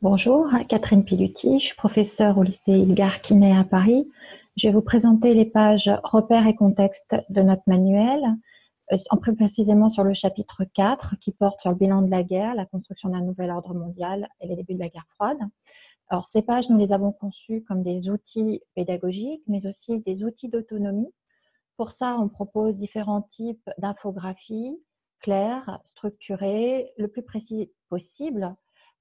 Bonjour, Catherine Piluti, je suis professeure au lycée Ilgar Quinet à Paris. Je vais vous présenter les pages repères et contexte de notre manuel, plus précisément sur le chapitre 4 qui porte sur le bilan de la guerre, la construction d'un nouvel ordre mondial et les débuts de la guerre froide. Alors, ces pages, nous les avons conçues comme des outils pédagogiques, mais aussi des outils d'autonomie. Pour ça, on propose différents types d'infographies claires, structurées, le plus précis possible.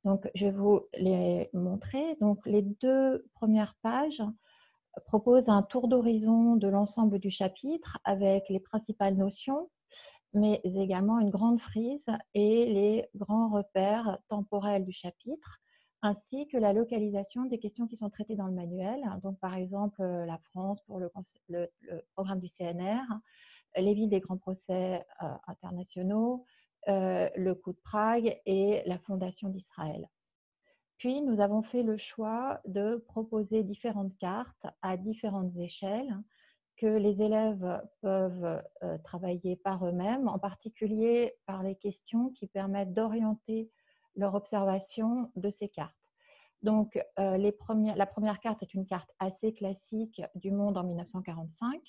Donc, je vais vous les montrer. Donc, les deux premières pages proposent un tour d'horizon de l'ensemble du chapitre avec les principales notions, mais également une grande frise et les grands repères temporels du chapitre, ainsi que la localisation des questions qui sont traitées dans le manuel. Donc, par exemple, la France pour le programme du CNR, les villes des grands procès internationaux, le coup de Prague et la fondation d'Israël. Puis, nous avons fait le choix de proposer différentes cartes à différentes échelles que les élèves peuvent travailler par eux-mêmes, en particulier par les questions qui permettent d'orienter leur observation de ces cartes. Donc, la première carte est une carte assez classique du monde en 1945.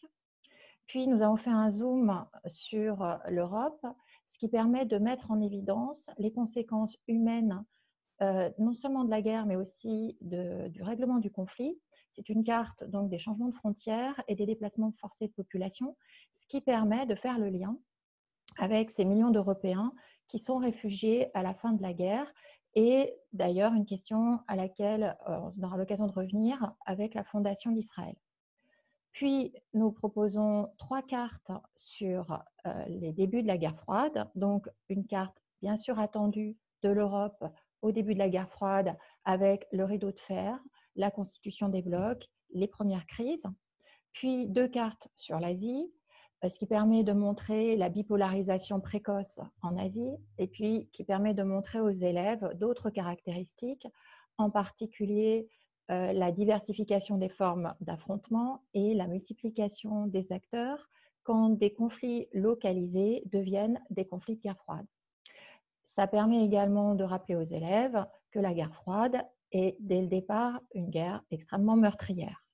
Puis, nous avons fait un zoom sur l'Europe, ce qui permet de mettre en évidence les conséquences humaines, non seulement de la guerre, mais aussi du règlement du conflit. C'est une carte donc, des changements de frontières et des déplacements forcés de population, ce qui permet de faire le lien avec ces millions d'Européens qui sont réfugiés à la fin de la guerre. Et d'ailleurs, une question à laquelle on aura l'occasion de revenir avec la fondation d'Israël. Puis, nous proposons 3 cartes sur les débuts de la guerre froide. Donc, une carte bien sûr attendue de l'Europe au début de la guerre froide avec le rideau de fer, la constitution des blocs, les premières crises. Puis, 2 cartes sur l'Asie, ce qui permet de montrer la bipolarisation précoce en Asie et puis qui permet de montrer aux élèves d'autres caractéristiques, en particulier la diversification des formes d'affrontement et la multiplication des acteurs quand des conflits localisés deviennent des conflits de guerre froide. Ça permet également de rappeler aux élèves que la guerre froide est dès le départ une guerre extrêmement meurtrière.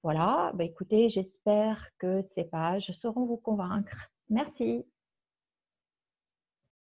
Voilà, écoutez, j'espère que ces pages sauront vous convaincre. Merci.